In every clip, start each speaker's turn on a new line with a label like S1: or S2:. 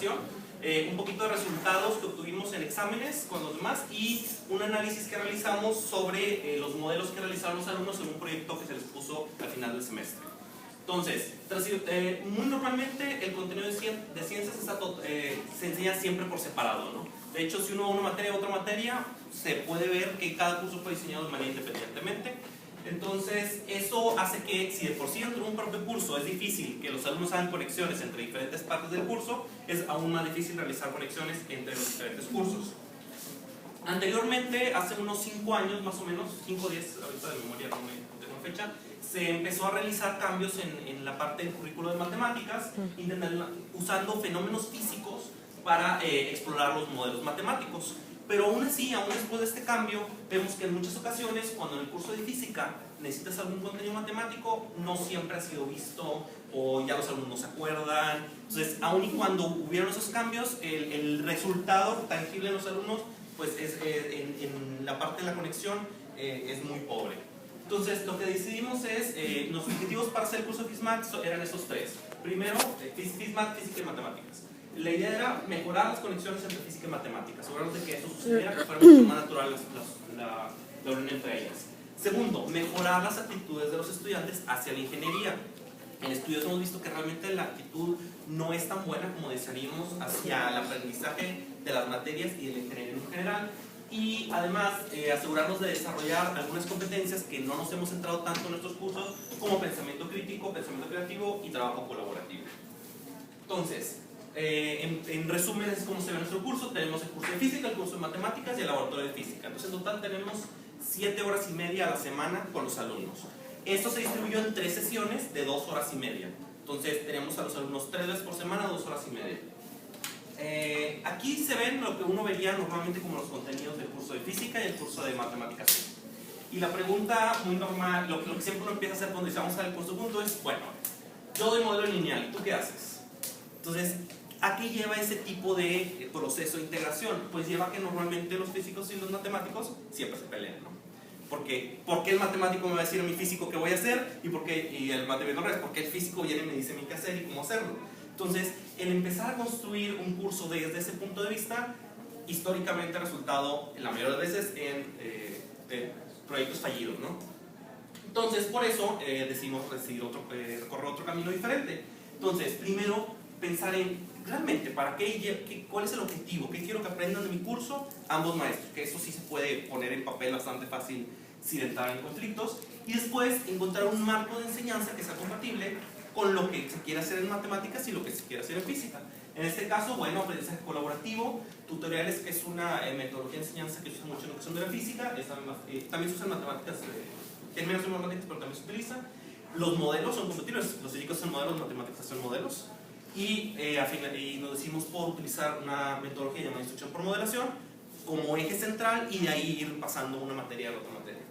S1: modelación, un poquito de resultados que obtuvimos en exámenes con los demás y un análisis que realizamos sobre los modelos que realizaron los alumnos en un proyecto que se les puso al final del semestre. Entonces, muy normalmente el contenido de ciencias se enseña siempre por separado, ¿no? De hecho, si uno va a una materia a otra materia, se puede ver que cada curso fue diseñado de manera independientemente. Entonces, eso hace que, si de por sí dentro de un propio curso es difícil que los alumnos hagan conexiones entre diferentes partes del curso, es aún más difícil realizar conexiones entre los diferentes cursos. Anteriormente, hace unos 5 años más o menos, 5 o 10, ahorita de memoria no tengo fecha, se empezó a realizar cambios en la parte del currículo de matemáticas, usando fenómenos físicos para explorar los modelos matemáticos. Pero aún así, aún después de este cambio, vemos que en muchas ocasiones, cuando en el curso de física necesitas algún contenido matemático, no siempre ha sido visto o ya los alumnos no se acuerdan. Entonces, aún y cuando hubieron esos cambios, el resultado tangible de los alumnos, pues en la parte de la conexión es muy pobre. Entonces, lo que decidimos es, los objetivos para hacer el curso de FISMAT eran esos tres. Primero, FISMAT, física y matemáticas. La idea era mejorar las conexiones entre física y matemáticas, asegurarnos de que eso sucediera, que fuera mucho más natural la unión entre ellas. Segundo, mejorar las actitudes de los estudiantes hacia la ingeniería. En estudios hemos visto que realmente la actitud no es tan buena como desearíamos hacia el aprendizaje de las materias y de la ingeniería en general. Y además, asegurarnos de desarrollar algunas competencias que no nos hemos centrado tanto en nuestros cursos, como pensamiento crítico, pensamiento creativo y trabajo colaborativo. Entonces, en resumen, es como se ve nuestro curso. Tenemos el curso de física, el curso de matemáticas y el laboratorio de física. Entonces, en total tenemos 7 horas y media a la semana con los alumnos. Esto se distribuyó en 3 sesiones de 2 horas y media. Entonces, tenemos a los alumnos 3 veces por semana, 2 horas y media. Aquí se ven lo que uno vería normalmente como los contenidos del curso de física y el curso de matemáticas. Y la pregunta muy normal, lo que siempre uno empieza a hacer cuando vamos al curso junto es, bueno, yo doy modelo lineal, ¿y tú qué haces? Entonces, ¿a qué lleva ese tipo de proceso de integración? Pues lleva a que normalmente los físicos y los matemáticos siempre se pelean, ¿no? Porque, ¿por qué el matemático me va a decir a mi físico qué voy a hacer? Y el matemático no es, porque el físico viene y me dice a mí qué hacer y cómo hacerlo. Entonces, el empezar a construir un curso desde ese punto de vista, históricamente ha resultado, en la mayoría de veces, en proyectos fallidos, ¿no? Entonces, por eso decidimos recorrer otro camino diferente. Entonces, primero, pensar en, realmente, ¿para qué? ¿Cuál es el objetivo? ¿Qué quiero que aprendan de mi curso ambos maestros? Que eso sí se puede poner en papel bastante fácil sin entrar en conflictos. Y después, encontrar un marco de enseñanza que sea compatible con lo que se quiere hacer en matemáticas y lo que se quiere hacer en física. En este caso, bueno, aprendizaje colaborativo, tutoriales, que es una metodología de enseñanza que se usa mucho en educación de la física, también se usa en matemáticas, en menos en matemáticas, pero también se utiliza. Los modelos son compatibles, los físicos son modelos, matemáticas son modelos. Y nos decimos por utilizar una metodología llamada instrucción por modelación como eje central y de ahí ir pasando una materia a la otra materia.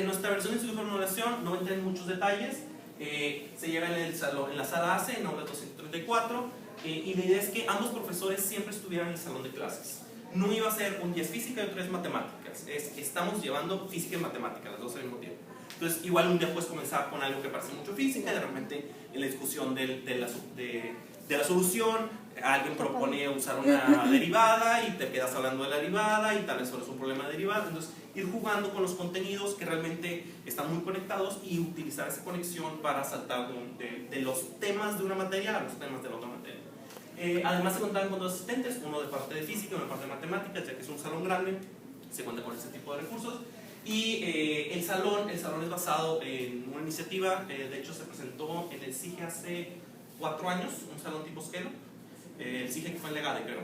S1: Nuestra versión de instrucción por modelación no entra en muchos detalles, se lleva en la sala ACE, en aula 234, y la idea es que ambos profesores siempre estuvieran en el salón de clases. No iba a ser un día es física y otro es matemáticas, estamos llevando física y matemáticas, las dos al mismo tiempo. Entonces, igual un día puedes comenzar con algo que parece mucho física y de repente en la discusión de la solución alguien propone usar una derivada y te quedas hablando de la derivada y tal vez solo es un problema de derivada. Entonces, ir jugando con los contenidos que realmente están muy conectados y utilizar esa conexión para saltar de los temas de una materia a los temas de la otra materia. Además, se contaban con 2 asistentes, uno de parte de física y uno de parte de matemáticas, ya que es un salón grande, se cuenta con ese tipo de recursos. Y el salón es basado en una iniciativa, de hecho se presentó en el CIGE hace 4 años, un salón tipo Skelo, el CIGE que fue en Legade, creo.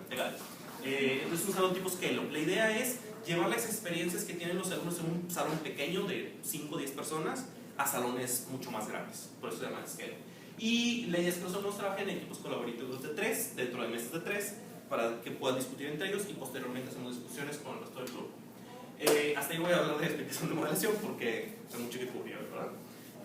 S1: Legade. Entonces, un salón tipo Skelo. La idea es llevar las experiencias que tienen los alumnos en un salón pequeño de 5 o 10 personas a salones mucho más grandes, por eso se llama Skelo. Y la idea es que los alumnos trabajen en equipos colaborativos de 3, dentro de mesas de 3, para que puedan discutir entre ellos y posteriormente hacemos discusiones con el resto del grupo. Hasta ahí voy a hablar de explicación de modelación porque hay mucho que cubrir, ¿verdad?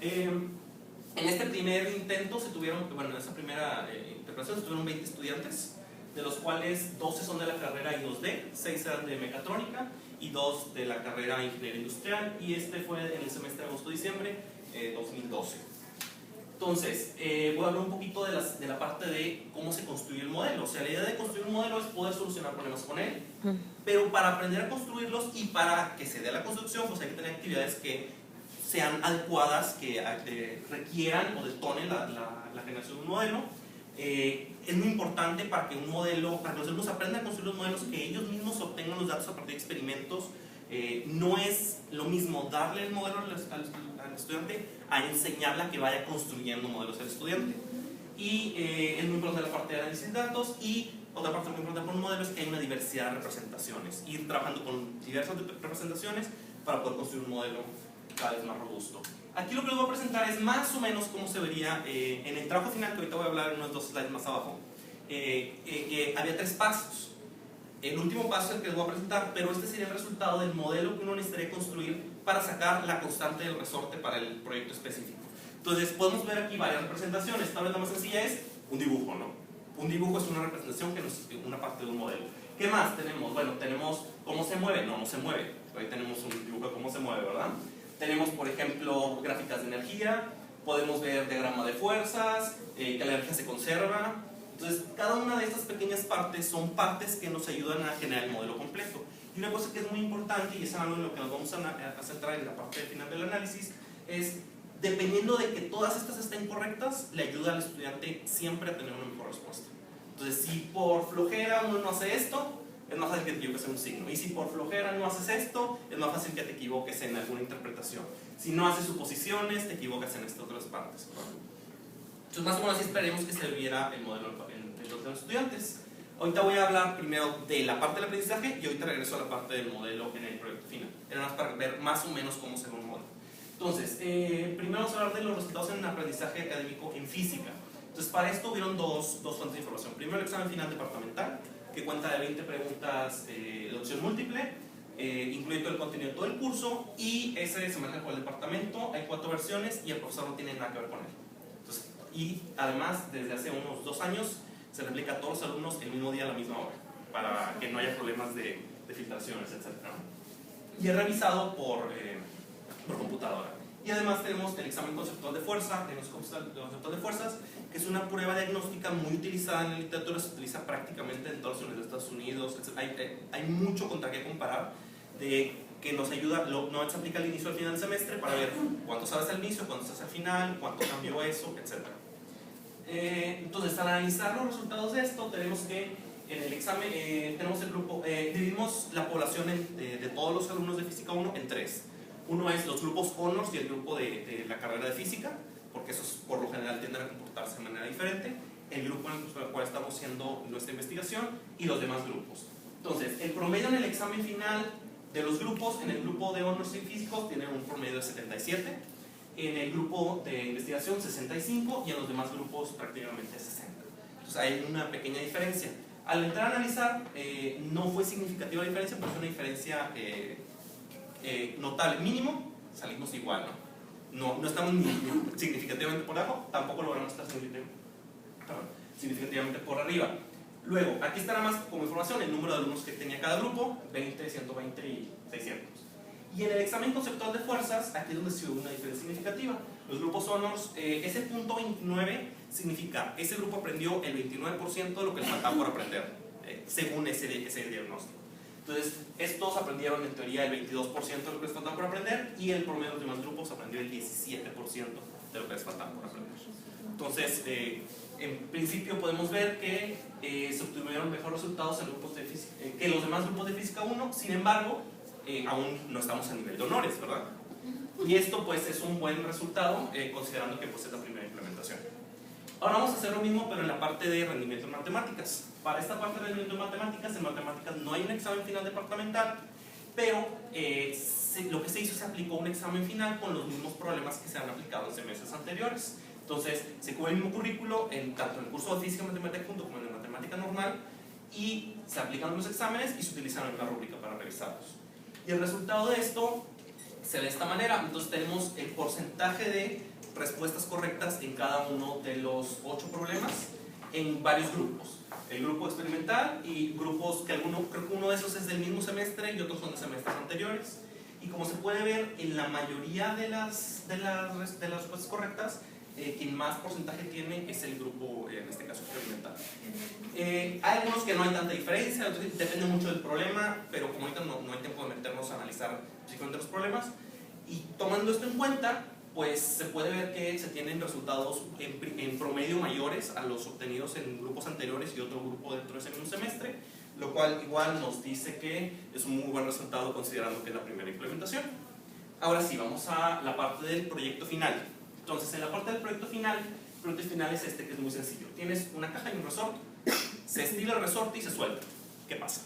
S1: En este primer intento se tuvieron, bueno, en esa primera interpretación se tuvieron 20 estudiantes, de los cuales 12 son de la carrera I2D, 6 eran de mecatrónica y 2 de la carrera Ingeniería Industrial, y este fue en el semestre de agosto-diciembre 2012. Entonces, voy a hablar un poquito de la parte de cómo se construye el modelo. O sea, la idea de construir un modelo es poder solucionar problemas con él, pero para aprender a construirlos y para que se dé la construcción, pues hay que tener actividades que sean adecuadas, que requieran o detonen la generación de un modelo. Es muy importante para que un modelo, para que los alumnos aprendan a construir los modelos, que ellos mismos obtengan los datos a partir de experimentos. No es lo mismo darle el modelo al estudiante a enseñarle a que vaya construyendo modelos al estudiante. Y es muy importante la parte de análisis de datos. Y otra parte muy importante con un modelo es que hay una diversidad de representaciones, ir trabajando con diversas representaciones para poder construir un modelo cada vez más robusto. Aquí lo que les voy a presentar es más o menos cómo se vería en el trabajo final, que ahorita voy a hablar en unos 2 slides más abajo. Había 3 pasos. El último paso es el que les voy a presentar, pero este sería el resultado del modelo que uno necesitaría construir para sacar la constante del resorte para el proyecto específico. Entonces podemos ver aquí varias representaciones. Tal vez la más sencilla es un dibujo, ¿no? Un dibujo es una representación que es una parte de un modelo. ¿Qué más tenemos? Bueno, tenemos cómo se mueve. No se mueve. Ahí tenemos un dibujo de cómo se mueve, ¿verdad? Tenemos, por ejemplo, gráficas de energía. Podemos ver diagrama de fuerzas, que la energía se conserva. Entonces, cada una de estas pequeñas partes son partes que nos ayudan a generar el modelo completo. Y una cosa que es muy importante, y es algo en lo que nos vamos a centrar en la parte final del análisis, es, dependiendo de que todas estas estén correctas, le ayuda al estudiante siempre a tener una mejor respuesta. Entonces, si por flojera uno no hace esto, es más fácil que te equivoques en un signo. Y si por flojera no haces esto, es más fácil que te equivoques en alguna interpretación. Si no haces suposiciones, te equivocas en estas otras partes. Entonces, más o menos así esperemos que se viera el modelo en los estudiantes. Ahorita voy a hablar primero de la parte del aprendizaje y ahorita regreso a la parte del modelo en el proyecto final. Era más para ver más o menos cómo se ve un modelo. Entonces, primero vamos a hablar de los resultados en aprendizaje académico en física. Entonces, para esto hubieron dos fuentes de información. Primero, el examen final departamental, que cuenta de 20 preguntas de opción múltiple, incluye todo el contenido de todo el curso, y ese se maneja por el departamento. Hay 4 versiones y el profesor no tiene nada que ver con él. Entonces, y además, desde hace unos 2 años, se replica a todos los alumnos el mismo día a la misma hora, para que no haya problemas de filtraciones, etc. Y es revisado por computadora. Y además tenemos el examen conceptual de fuerza, conceptual de fuerzas, que es una prueba diagnóstica muy utilizada en la literatura, se utiliza prácticamente en todas las universidades de Estados Unidos, etc. Hay mucho contra qué comparar, que nos ayuda, no se aplica al inicio o al final del semestre para ver cuánto sabes al inicio, cuánto sabes al final, cuánto cambió eso, etc. Entonces, al analizar los resultados de esto, tenemos que en el examen tenemos el grupo, dividimos la población de todos los alumnos de Física 1 en 3. Uno es los grupos Honors y el grupo de la carrera de Física, porque esos por lo general tienden a comportarse de manera diferente. El grupo en el cual estamos haciendo nuestra investigación y los demás grupos. Entonces, el promedio en el examen final de los grupos, en el grupo de Honors y Físicos tiene un promedio de 77, en el grupo de investigación 65 y en los demás grupos prácticamente 60. Entonces hay una pequeña diferencia. Al entrar a analizar, no fue significativa la diferencia, pero fue una diferencia notable. Mínimo, salimos igual, ¿no? No estamos ni significativamente por abajo, tampoco logramos estar significativamente por arriba. Luego, aquí está nada más como información el número de alumnos que tenía cada grupo, 20, 120 y 600. Y en el examen conceptual de fuerzas, aquí es donde se hubo una diferencia significativa. Los grupos Honors, ese punto 29 significa, ese grupo aprendió el 29% de lo que les faltaba por aprender, según ese diagnóstico. Entonces, estos aprendieron en teoría el 22% de lo que les faltaba por aprender, y el promedio de los demás grupos aprendió el 17% de lo que les faltaba por aprender. Entonces, en principio podemos ver que se obtuvieron mejores resultados en grupos de física, que los demás grupos de Física 1, sin embargo, aún no estamos a nivel de honores, ¿verdad? Y esto pues es un buen resultado, considerando que pues es la primera implementación. Ahora vamos a hacer lo mismo, pero en la parte de rendimiento en matemáticas. Para esta parte de rendimiento en matemáticas no hay un examen final departamental, pero lo que se hizo, se aplicó un examen final con los mismos problemas que se han aplicado en semestres anteriores. Entonces, se cubre el mismo currículo tanto en el curso de física y matemática junto como en la matemática normal, y se aplican los exámenes y se utilizan una rúbrica para revisarlos. Y el resultado de esto se ve de esta manera. Entonces tenemos el porcentaje de respuestas correctas en cada uno de los 8 problemas en varios grupos. El grupo experimental y grupos que creo que uno de esos es del mismo semestre y otros son de semestres anteriores. Y como se puede ver, en la mayoría de las respuestas correctas, quien más porcentaje tiene es el grupo, en este caso, experimental. Hay algunos que no hay tanta diferencia, entonces depende mucho del problema, pero como ahorita no hay tiempo de meternos a analizar específicamente los problemas, y tomando esto en cuenta, pues se puede ver que se tienen resultados en promedio mayores a los obtenidos en grupos anteriores y otro grupo dentro de ese mismo semestre, lo cual igual nos dice que es un muy buen resultado considerando que es la primera implementación. Ahora sí, vamos a la parte del proyecto final. Entonces, en la parte del proyecto final, el proyecto final es este, que es muy sencillo. Tienes una caja y un resorte, se estila el resorte y se suelta. ¿Qué pasa?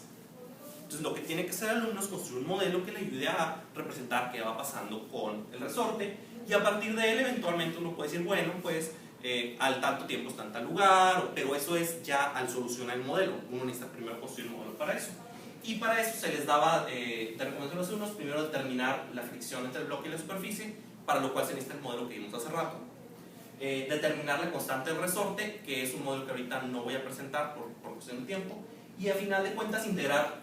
S1: Entonces, lo que tiene que hacer el alumno es construir un modelo que le ayude a representar qué va pasando con el resorte, y a partir de él, eventualmente, uno puede decir, bueno, pues al tanto tiempo está en tal lugar, pero eso es ya al solucionar el modelo. Uno necesita primero construir un modelo para eso. Y para eso se les daba de recomendación a los alumnos primero determinar la fricción entre el bloque y la superficie, para lo cual se necesita el modelo que vimos hace rato. Determinar la constante del resorte, que es un modelo que ahorita no voy a presentar por cuestión de tiempo, y a final de cuentas integrar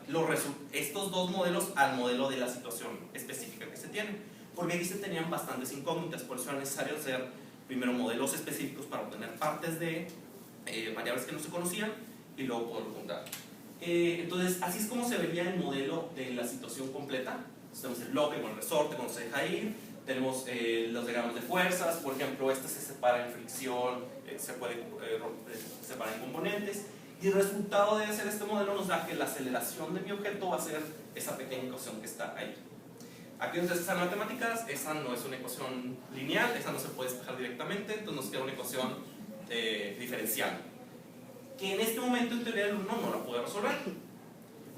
S1: estos dos modelos al modelo de la situación específica que se tiene, porque aquí se tenían bastantes incógnitas, por eso era necesario hacer primero modelos específicos para obtener partes de variables que no se conocían y luego poderlo juntar. Entonces, así es como se vería el modelo de la situación completa. Tenemos el bloque con el resorte, cuando se deja ir, tenemos los diagramas de fuerzas, por ejemplo, este se separa en fricción, se puede separar en componentes, y el resultado de hacer este modelo nos da que la aceleración de mi objeto va a ser esa pequeña ecuación que está ahí. Aquí donde están matemáticas, esa no es una ecuación lineal, esa no se puede despejar directamente, entonces nos queda una ecuación diferencial, que en este momento en teoría el alumno no la puede resolver,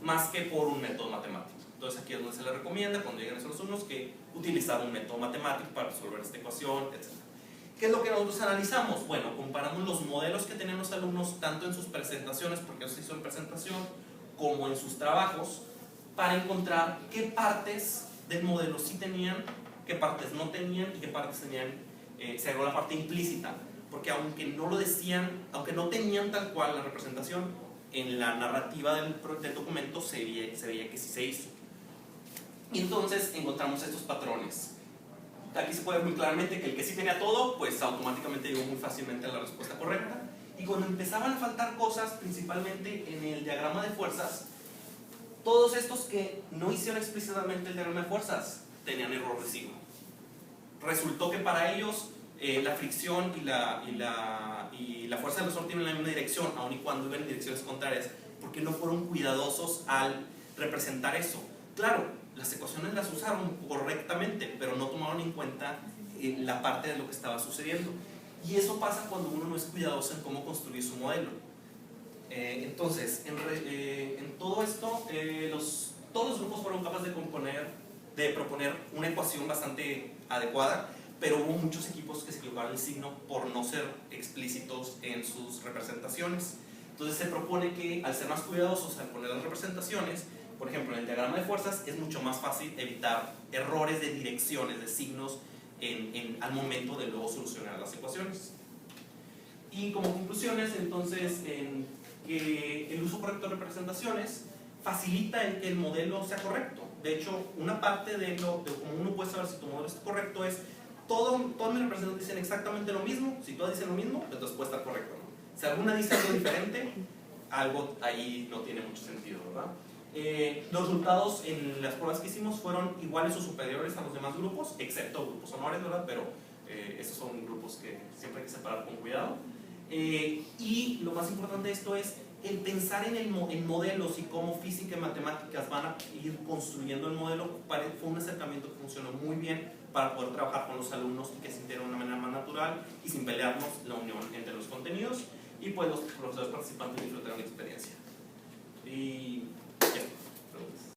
S1: más que por un método matemático. Entonces aquí es donde se le recomienda, cuando lleguen a esos alumnos, que utilizar un método matemático para resolver esta ecuación, etc. ¿Qué es lo que nosotros analizamos? Bueno, comparamos los modelos que tenían los alumnos, tanto en sus presentaciones, porque eso se hizo en presentación, como en sus trabajos, para encontrar qué partes del modelo sí tenían, qué partes no tenían y qué partes tenían, se agregó la parte implícita, porque aunque no lo decían, aunque no tenían tal cual la representación, en la narrativa del documento se veía que sí se hizo. Y entonces encontramos estos patrones. Aquí se puede ver muy claramente que el que sí tenía todo, pues automáticamente llegó muy fácilmente a la respuesta correcta. Y cuando empezaban a faltar cosas, principalmente en el diagrama de fuerzas, todos estos que no hicieron explícitamente el diagrama de fuerzas tenían error residuo. Resultó que para ellos la fricción y la fuerza del resorte iban en la misma dirección, aun y cuando iban en direcciones contrarias, porque no fueron cuidadosos al representar eso. Claro, las ecuaciones las usaron correctamente, pero no tomaron en cuenta la parte de lo que estaba sucediendo. Y eso pasa cuando uno no es cuidadoso en cómo construir su modelo. Entonces, en todo esto, todos los grupos fueron capaces de proponer una ecuación bastante adecuada, pero hubo muchos equipos que se equivocaron el signo por no ser explícitos en sus representaciones. Entonces se propone que al ser más cuidadosos al poner las representaciones, por ejemplo en el diagrama de fuerzas es mucho más fácil evitar errores de direcciones, de signos al momento de luego solucionar las ecuaciones. Y como conclusiones, entonces, que el uso correcto de representaciones facilita el que el modelo sea correcto. De hecho, una parte de cómo uno puede saber si tu modelo está correcto es todas mis representaciones dicen exactamente lo mismo. Si todas dicen lo mismo, entonces puede estar correcto, ¿no? Si alguna dice algo diferente, algo ahí no tiene mucho sentido, ¿verdad? Los resultados en las pruebas que hicimos fueron iguales o superiores a los demás grupos, excepto grupos honores, ¿verdad? Pero esos son grupos que siempre hay que separar con cuidado. Y lo más importante de esto es el pensar en modelos y cómo física y matemáticas van a ir construyendo el modelo. Fue un acercamiento que funcionó muy bien para poder trabajar con los alumnos y que se integre de una manera más natural y sin pelearnos la unión entre los contenidos, y pues los profesores participantes disfrutaron la experiencia. Y